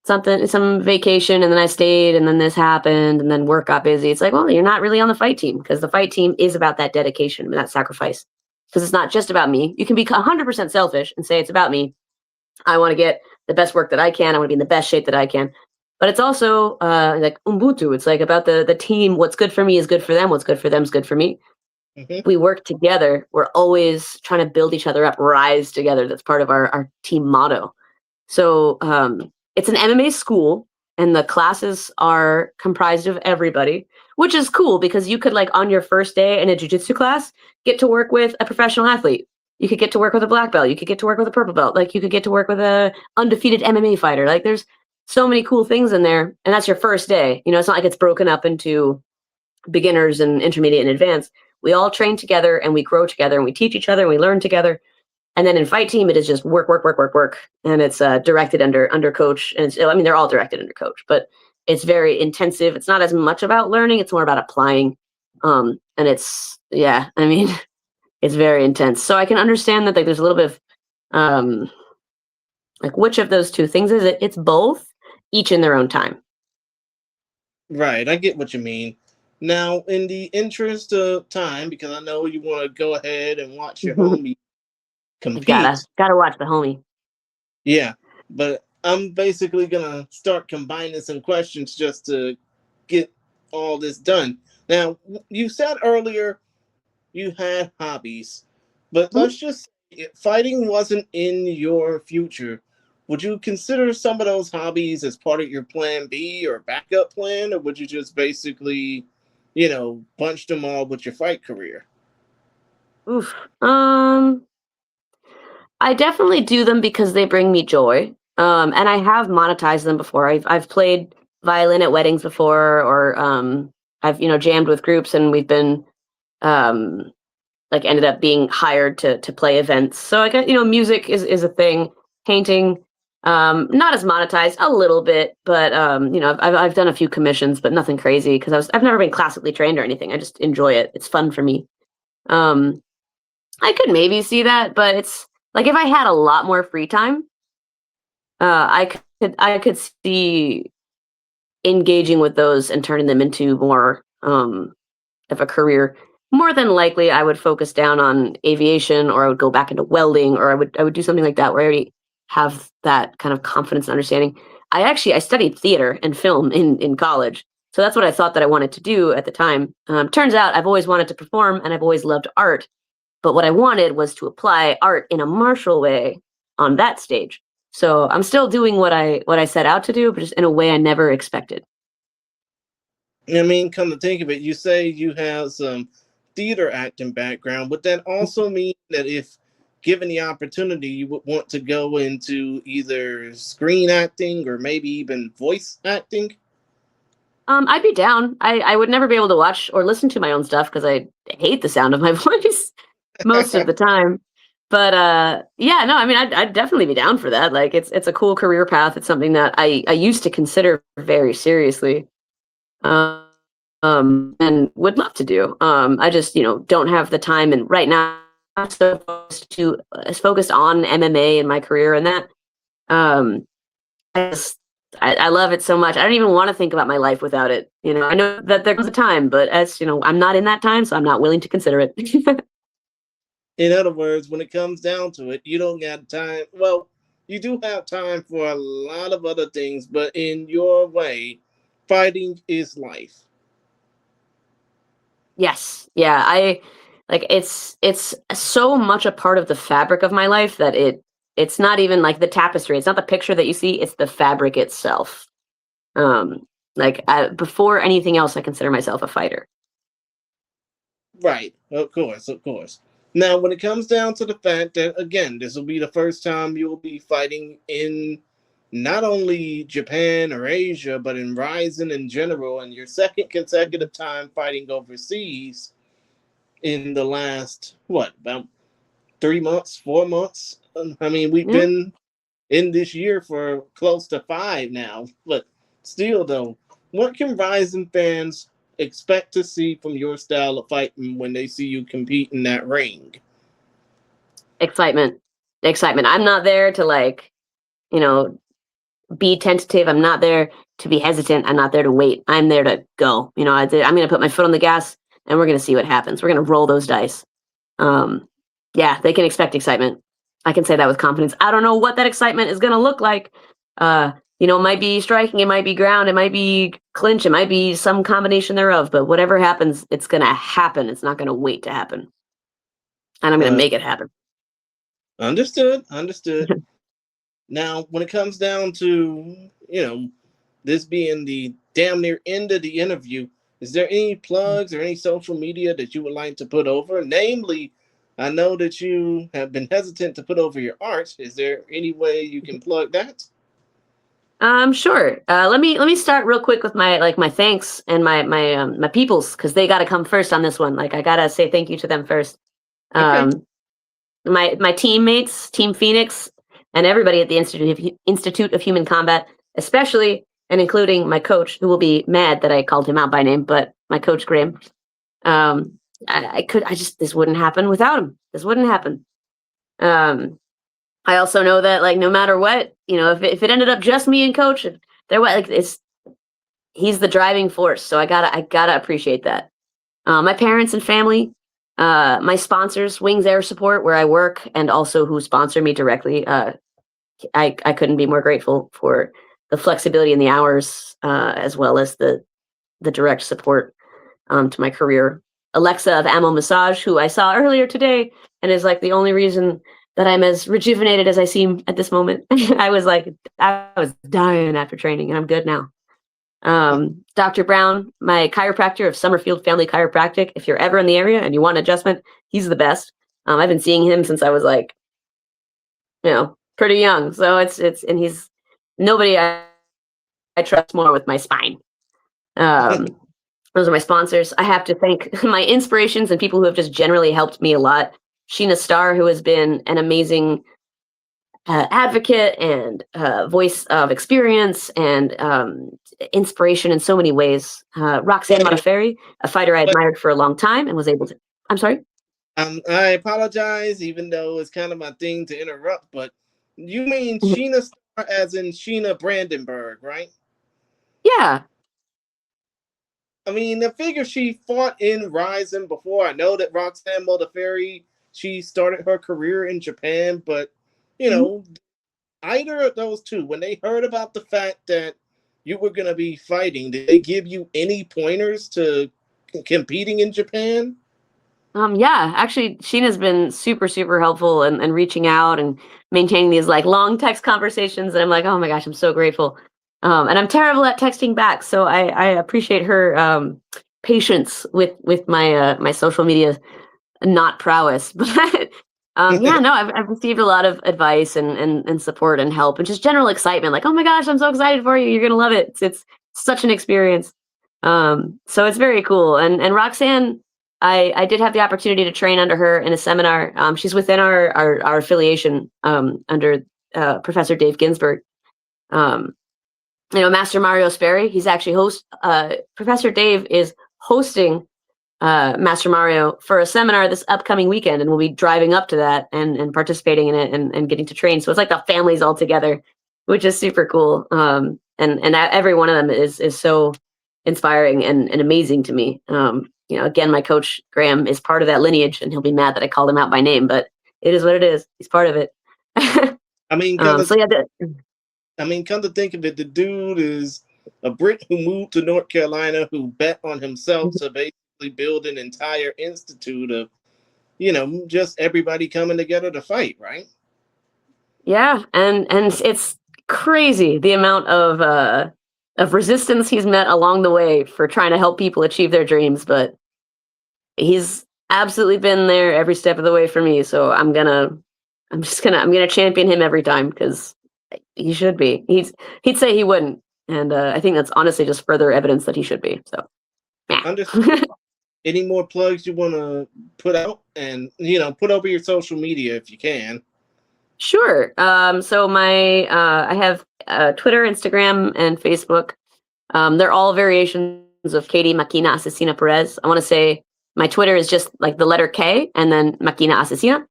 some vacation, and then I stayed, and then this happened, and then work got busy. It's like, well, you're not really on the fight team, because the fight team is about that dedication and that sacrifice. Because it's not just about me. You can be 100% selfish and say it's about me. I want to get the best work that I can. I want to be in the best shape that I can. But it's also like Ubuntu. It's like about the team. What's good for me is good for them. What's good for them is good for me. Hmm. We work together. We're always trying to build each other up, rise together. That's part of our team motto. So it's an MMA school, and the classes are comprised of everybody, which is cool because you could, like, on your first day in a jiu-jitsu class, get to work with a professional athlete. You could get to work with a black belt. You could get to work with a purple belt. Like, you could get to work with a undefeated MMA fighter. Like, there's so many cool things in there, and that's your first day. It's not like it's broken up into beginners and intermediate and advanced. We all train together, and we grow together, and we teach each other, and we learn together. And then in fight team, it is just work, work, work, work, work, and it's directed under coach. And they're all directed under coach, but it's very intensive. It's not as much about learning; it's more about applying. And it's yeah, I mean, it's very intense. So I can understand that, like, there's a little bit of like, which of those two things is it? It's both, each in their own time. Right, I get what you mean. Now, in the interest of time, because I know you want to go ahead and watch your homie compete, Gotta watch the homie. yeah, but I'm basically gonna start combining some questions just to get all this done. Now, you said earlier you had hobbies, but let's Mhm. just say if fighting wasn't in your future. Would you consider some of those hobbies as part of your plan B or backup plan, or would you just basically, bunch them all with your fight career? Oof. I definitely do them because they bring me joy. And I have monetized them before. I've played violin at weddings before, or I've jammed with groups, and we've been um, like, ended up being hired to play events. So I got, music is a thing. Painting, not as monetized, a little bit, but I've done a few commissions, but nothing crazy, because I've never been classically trained or anything. I just enjoy it. It's fun for me. Um, I could maybe see that, but it's like, if I had a lot more free time, I could see engaging with those and turning them into more of a career. More than likely, I would focus down on aviation, or I would go back into welding, or I would do something like that, where I already have that kind of confidence and understanding. I studied theater and film in college, so that's what I thought that I wanted to do at the time. Turns out I've always wanted to perform, and I've always loved art, but what I wanted was to apply art in a martial way on that stage. So I'm still doing what I set out to do, but just in a way I never expected. I mean, come to think of it, you say you have some theater acting background. Would that also mean that if given the opportunity, you would want to go into either screen acting or maybe even voice acting? I'd be down. I would never be able to watch or listen to my own stuff because I hate the sound of my voice most of the time. But yeah, no, I mean, I'd definitely be down for that. Like, it's a cool career path. It's something that I used to consider very seriously, um, and would love to do. I just don't have the time, and right now I'm so focused on MMA and my career and that. Um, I just I love it so much. I don't even want to think about my life without it. I know that there comes a time, but as I'm not in that time, so I'm not willing to consider it. In other words, when it comes down to it, you don't got time. Well, you do have time for a lot of other things, but in your way, fighting is life. Yes, yeah. I like it's so much a part of the fabric of my life that it's not even like the tapestry. It's not the picture that you see. It's the fabric itself. Like, before anything else, I consider myself a fighter. Right, of course, of course. Now, when it comes down to the fact that, again, this will be the first time you will be fighting in not only Japan or Asia, but in Ryzen in general, and your second consecutive time fighting overseas in the last, what, about 3 months, 4 months? I mean, we've Yeah. been in this year for close to 5 now. But still, though, what can Rising fans expect to see from your style of fighting when they see you compete in that ring? Excitement. Excitement. I'm not there to like, you know, be tentative. I'm not there to be hesitant. I'm not there to wait. I'm there to go. I'm going to put my foot on the gas and we're going to see what happens. We're going to roll those dice. Um, yeah, they can expect excitement. I can say that with confidence. I don't know what that excitement is going to look like. It might be striking, it might be ground, it might be clinch, it might be some combination thereof. But whatever happens, it's going to happen. It's not going to wait to happen. And I'm going to Uh, make it happen. Understood. Understood. Now, when it comes down to, this being the damn near end of the interview, is there any plugs or any social media that you would like to put over? Namely, I know that you have been hesitant to put over your art. Is there any way you can plug that? Sure. Let me start real quick with my thanks and my peoples, because they got to come first on this one. Like I gotta say thank you to them first. Okay. Um, my teammates, Team Phoenix, and everybody at the Institute of Human Combat, especially and including my coach, who will be mad that I called him out by name, but my coach Graham. Um, this wouldn't happen without him. This wouldn't happen. Um, I also know that like no matter what, if it ended up just me and coach, he's the driving force. So I gotta appreciate that. My parents and family, my sponsors, Wings Air Support, where I work, and also who sponsor me directly. I couldn't be more grateful for the flexibility in the hours, as well as the direct support to my career. Alexa of Ammo Massage, who I saw earlier today, and is like the only reason that I'm as rejuvenated as I seem at this moment. I was dying after training, and I'm good now. Dr. Brown, my chiropractor of Summerfield Family Chiropractic. If you're ever in the area and you want an adjustment, he's the best. I've been seeing him since I was like, pretty young. So and he's nobody I trust more with my spine. Um, those are my sponsors. I have to thank my inspirations and people who have just generally helped me a lot. Sheena Starr, who has been an amazing advocate and voice of experience and inspiration in so many ways. Roxanne Modafferi, a fighter I admired for a long time and was able to. I'm sorry? I apologize, even though it's kind of my thing to interrupt, but you mean Sheena Star as in Sheena Brandenburg, right? Yeah. I mean, I figure she fought in Rising before. I know that Roxanne Modafferi, she started her career in Japan, but, you know, either of those two, when they heard about the fact that you were going to be fighting, did they give you any pointers to competing in Japan? Yeah, actually, Sheena's been super, super helpful and reaching out and maintaining these like long text conversations. And I'm like, oh my gosh, I'm so grateful. And I'm terrible at texting back, so I appreciate her patience with my social media not prowess. But yeah, no, I've received a lot of advice and support and help and just general excitement. Like, oh my gosh, I'm so excited for you. You're gonna love it. It's such an experience. So it's very cool. And Roxanne, I did have the opportunity to train under her in a seminar. She's within our affiliation under Professor Dave Ginsburg. Um, Master Mario Sperry, he's actually Professor Dave is hosting Master Mario for a seminar this upcoming weekend, and we'll be driving up to that and participating in it and getting to train. So it's like the families all together, which is super cool. And every one of them is so inspiring and amazing to me. Again, my coach Graham is part of that lineage, and he'll be mad that I called him out by name, but it is what it is. He's part of it. I mean, So yeah. come to think of it, the dude is a Brit who moved to North Carolina, who bet on himself to basically build an entire institute of, just everybody coming together to fight, right? Yeah, and it's crazy the amount of resistance he's met along the way for trying to help people achieve their dreams, but he's absolutely been there every step of the way for me. So I'm gonna champion him every time because he should be. He'd say he wouldn't, and I think that's honestly just further evidence that he should be. So yeah. Understood. Any more plugs you want to put out and, put over your social media if you can? Sure. So my I have Twitter, Instagram, and Facebook. They're all variations of Katie Makina Asesina Perez. I want to say my Twitter is just like the letter K and then Makina Asesina.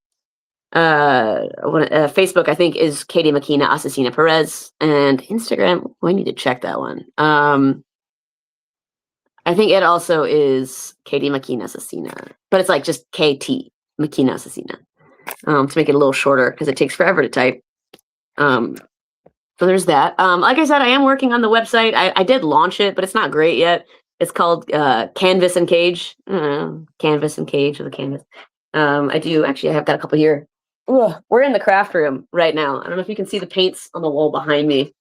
Facebook, I think, is Katie Makina Asesina Perez, and Instagram. I need to check that one. I think it also is Katie Makina Asesina, but it's like just KT Makina Asesina. To make it a little shorter because it takes forever to type. Um, so there's that. Like I said, I am working on the website. I did launch it, but it's not great yet. It's called Canvas and Cage. Canvas and Cage with a canvas. I do actually. I have got a couple here. Ugh, we're in the craft room right now. I don't know if you can see the paints on the wall behind me.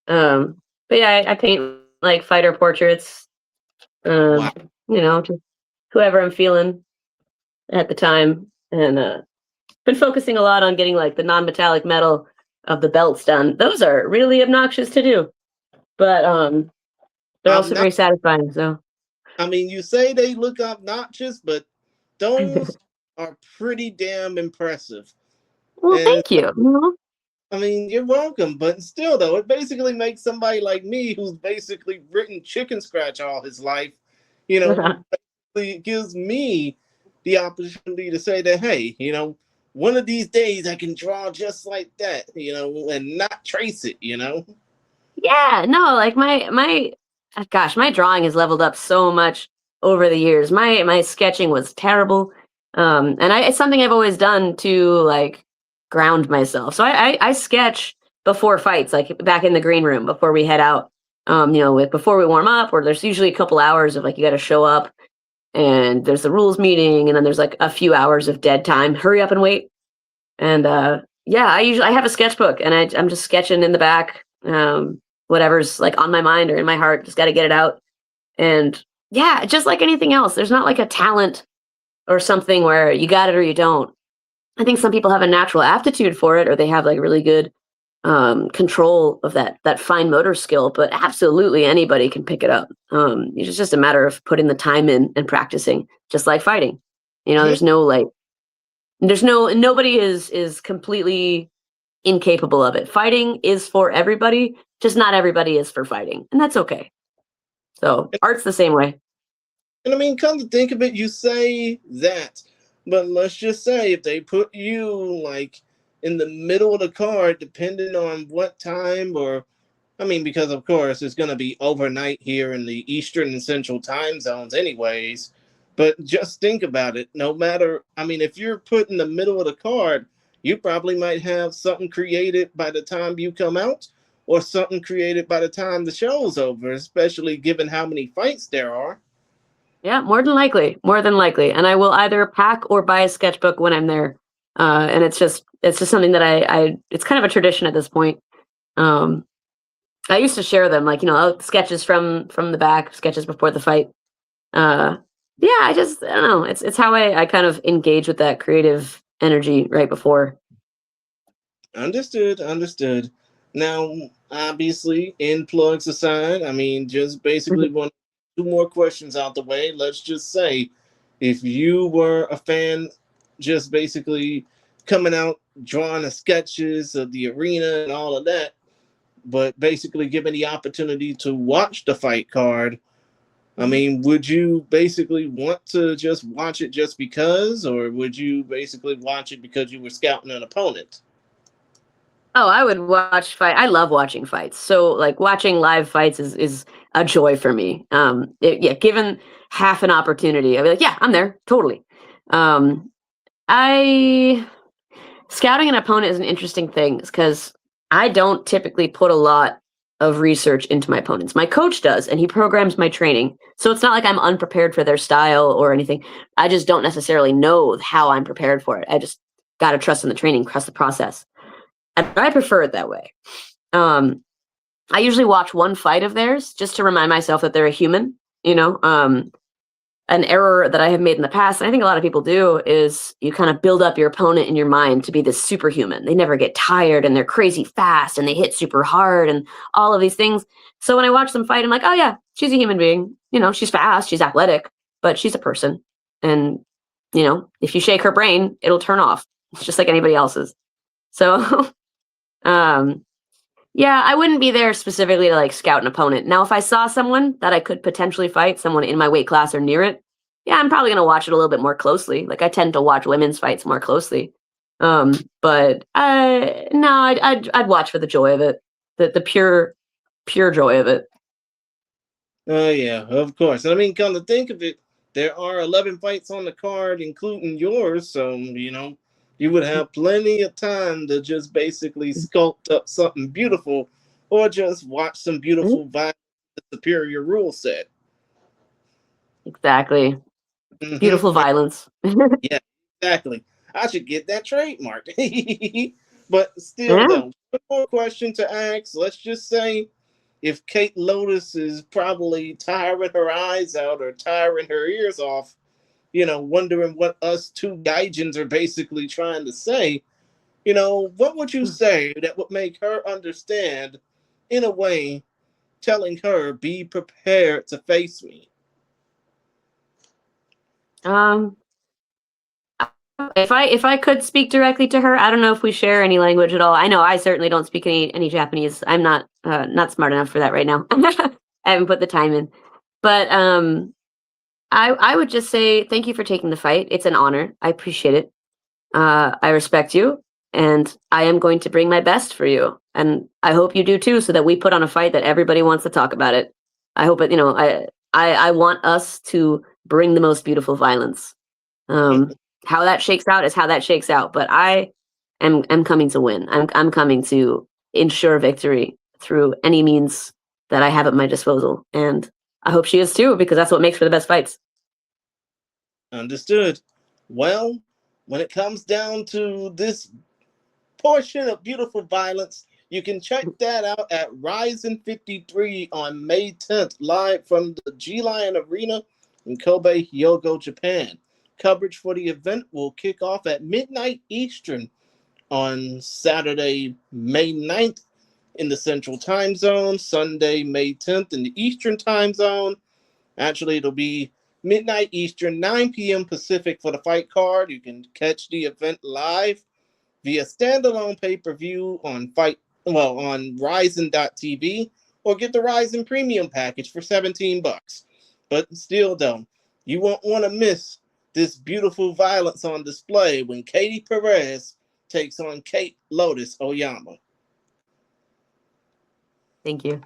But yeah, I paint like fighter portraits. Wow. Just whoever I'm feeling at the time, and been focusing a lot on getting like the non-metallic metal of the belts done. Those are really obnoxious to do, but they're I'm also not. very satisfying. So, I mean, you say they look obnoxious, but those are pretty damn impressive. well, And thank you. I mean, you're welcome, but still, though, it basically makes somebody like me, who's basically written chicken scratch all his life, it gives me the opportunity to say that, hey, one of these days I can draw just like that, and not trace it. Yeah, no, like gosh, my drawing has leveled up so much over the years. My sketching was terrible, and it's something I've always done to like ground myself. So I sketch before fights, like back in the green room before we head out. Before we warm up, or there's usually a couple hours of like you got to show up, and there's the rules meeting, and then there's like a few hours of dead time. Hurry up and wait. And yeah, I have a sketchbook, and I'm just sketching in the back. Whatever's like on my mind or in my heart, just got to get it out. And yeah, just like anything else, there's not like a talent or something where you got it or you don't. I think some people have a natural aptitude for it, or they have like really good control of that fine motor skill. But absolutely anybody can pick it up. It's just a matter of putting the time in and practicing, just like fighting. Mhm. Nobody is completely incapable of it. Fighting is for everybody, just not everybody is for fighting, and that's okay. So art's the same way. And I mean, come to think of it, you say that, but let's just say if they put you like in the middle of the card, depending on what time, or I mean, because of course it's going to be overnight here in the Eastern and Central time zones, anyways. But just think about it. No matter, I mean, if you're put in the middle of the card, you probably might have something created by the time you come out, or something created by the time the show's over, especially given how many fights there are. Yeah, more than likely. And I will either pack or buy a sketchbook when I'm there. And it's just something that it's kind of a tradition at this point. Um, I used to share them, like, sketches from the back, sketches before the fight. Uh, yeah, I don't know. It's how I kind of engage with that creative energy right before. Understood, understood. Now, obviously, in plugs aside, I mean, just basically want two more questions out the way. Let's just say, if you were a fan, just basically coming out, drawing the sketches of the arena and all of that, but basically given the opportunity to watch the fight card, I mean, would you basically want to just watch it just because, or would you basically watch it because you were scouting an opponent? Oh, I would watch fight. I love watching fights. So like watching live fights is a joy for me. Yeah, given half an opportunity, I'd be like, yeah, I'm there, totally. Um, I Scouting an opponent is an interesting thing because I don't typically put a lot of research into my opponents. My coach does, and he programs my training. So it's not like I'm unprepared for their style or anything. I just don't necessarily know how I'm prepared for it. I just got to trust in the training, trust the process. And I prefer it that way. Um, I usually watch one fight of theirs just to remind myself that they're a human. An error that I have made in the past, and I think a lot of people do, is you kind of build up your opponent in your mind to be this superhuman. They never get tired, and they're crazy fast, and they hit super hard, and all of these things. So when I watch them fight, I'm like, oh yeah, she's a human being. She's fast, she's athletic, but she's a person. And if you shake her brain, it'll turn off. It's just like anybody else's. So, um, yeah, I wouldn't be there specifically to like scout an opponent. Now, if I saw someone that I could potentially fight, someone in my weight class or near it, yeah, I'm probably gonna watch it a little bit more closely. Like I tend to watch women's fights more closely. But no, I'd watch for the joy of it, the pure joy of it. Oh yeah, of course. I mean, come to think of it, there are 11 fights on the card, including yours. So you would have plenty of time to just basically sculpt up something beautiful, or just watch some Mhm. beautiful violent superior rule set. Exactly. Beautiful Mm-hmm. violence. Yeah, exactly. I should get that trademarked. But still, Yeah. though, one more question to ask. Let's just say if Kate Lotus is probably tiring her eyes out or tiring her ears off, wondering what us two gaijins are basically trying to say, what would you say that would make her understand in a way, telling her, be prepared to face me? Um, if I could speak directly to her, I don't know if we share any language at all. I know I certainly don't speak any Japanese. I'm not smart enough for that right now. I haven't put the time in. But I would just say thank you for taking the fight. It's an honor. I appreciate it. I respect you, and I am going to bring my best for you, and I hope you do too, so that we put on a fight that everybody wants to talk about it. I hope it. I want us to bring the most beautiful violence. Um, how that shakes out is how that shakes out. But I am coming to win. I'm coming to ensure victory through any means that I have at my disposal, and I hope she is too, because that's what makes for the best fights. Understood. Well, when it comes down to this portion of Beautiful Violence, you can check that out at Ryzen 53 on May 10th, live from the G Lion Arena in Kobe, Hyogo, Japan. Coverage for the event will kick off at midnight Eastern on Saturday, May 9th in the Central Time Zone, Sunday, May 10th in the Eastern Time Zone. Actually, it'll be midnight Eastern, 9 p.m. Pacific for the fight card. You can catch the event live via standalone pay-per-view on Ryzen.tv, or get the Ryzen Premium package for $17. But still though, you won't want to miss this beautiful violence on display when Katie Perez takes on Kate Lotus Oyama. Thank you.